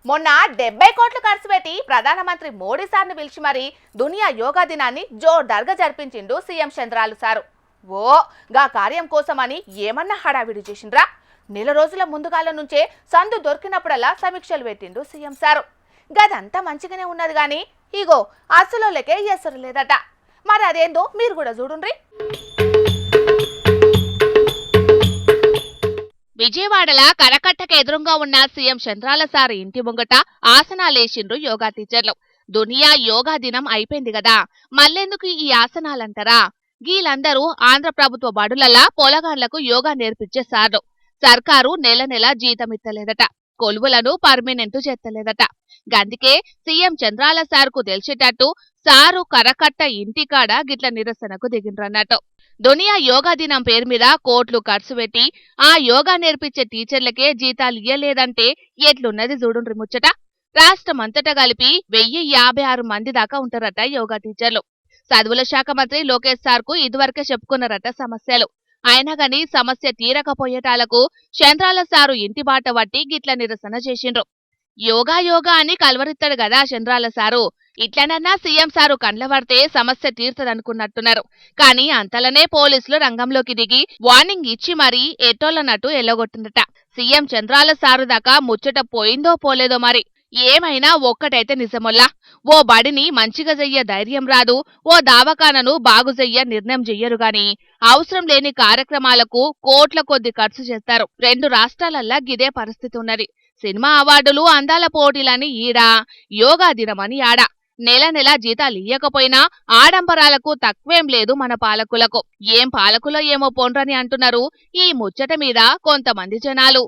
మొన్న 70 కోట్లు ఖర్చు పెట్టి ప్రధానమంత్రి మోడీ సార్ని పిలిచి మరి దునియా యోగా దినాన్ని జోర్దార్గా జరిపించిండు సీఎం చంద్రాలు సారు. గా కార్యం కోసమని ఏమన్నా హడావిడి చేసిండ్రా? నెల రోజుల ముందుగాల నుంచే సందు దొరికినప్పుడల్లా సమీక్షలు పెట్టిండు సీఎం సారు. గదంతా మంచిగానే ఉన్నది గాని ఇగో అసలులకే ఎసరు లేదట. మరి అదేందో మీరు కూడా చూడుండ్రి. విజయవాడల కరకట్టకు ఎదురుగా ఉన్న సీఎం చంద్రాల సార్ ఇంటి ముంగట ఆసనాలేసిండ్రు యోగా టీచర్లు. దునియా యోగా దినం అయిపోయింది కదా, మళ్ళెందుకు ఈ ఆసనాలంటారా? గీలందరూ ఆంధ్ర ప్రభుత్వ బడులలా పొలగాండ్లకు యోగా నేర్పించే సార్లు. సర్కారు నెల నెల జీతమిత్తలేదట, కొలువులను పర్మినెంట్ చేస్తలేదట. గందుకే సీఎం చంద్రాల సార్కు తెలిసేటట్టు సారు కరకట్ట ఇంటికాడ గిట్ల నిరసనకు దిగిండ్రన్నట్టు. దునియా యోగా దినం పేరు మీద కోట్లు ఖర్చు పెట్టి ఆ యోగా నేర్పించే టీచర్లకే జీతాలు ఇయ్యలేదంటే ఎట్లున్నది చూడుండ్రి ముచ్చట. రాష్ట్రమంతటా కలిపి 1056 మంది దాకా ఉంటారట యోగా టీచర్లు. చదువుల శాఖ మంత్రి లోకేష్ సార్కు ఇదివరకే చెప్పుకున్నారట సమస్యలు. అయినా గాని సమస్య తీరకపోయేటాలకు చంద్రాల సారు ఇంటి బాట పట్టి గిట్ల నిరసన చేసిండ్రు. యోగా యోగా అని కలవరిస్తాడు కదా చంద్రాల సారు. ఇట్లనన్నా సీఎం సారు కండ్ల పడితే సమస్య తీర్తదనుకున్నట్టున్నారు. కానీ అంతలనే పోలీసులు రంగంలోకి దిగి వార్నింగ్ ఇచ్చి మరీ ఎట్టోళ్ళనట్టు ఎల్లగొట్టిందట. సీఎం చంద్రాల సారు దాకా ముచ్చట పోయిందో పోలేదో మరి. ఏమైనా ఒక్కటైతే నిజమొల్లా, ఓ బడిని మంచిగా చెయ్య ధైర్యం రాదు, ఓ దావకానను బాగు చెయ్య నిర్ణయం చెయ్యరు గాని అవసరం లేని కార్యక్రమాలకు కోట్ల కొద్ది ఖర్చు చేస్తారు. 2 రాష్ట్రాలల్లా గిదే పరిస్థితి ఉన్నది. సినిమా అవార్డులు, అందాల పోటీలని ఈడా, యోగా దినమని ఆడా. నెల నెల జీతాలు ఇయ్యకపోయినా ఆడంబరాలకు తక్కువేం లేదు మన పాలకులకు. ఏం పాలకులో ఏమో పోండ్రని అంటున్నారు ఈ ముచ్చట మీద కొంతమంది జనాలు.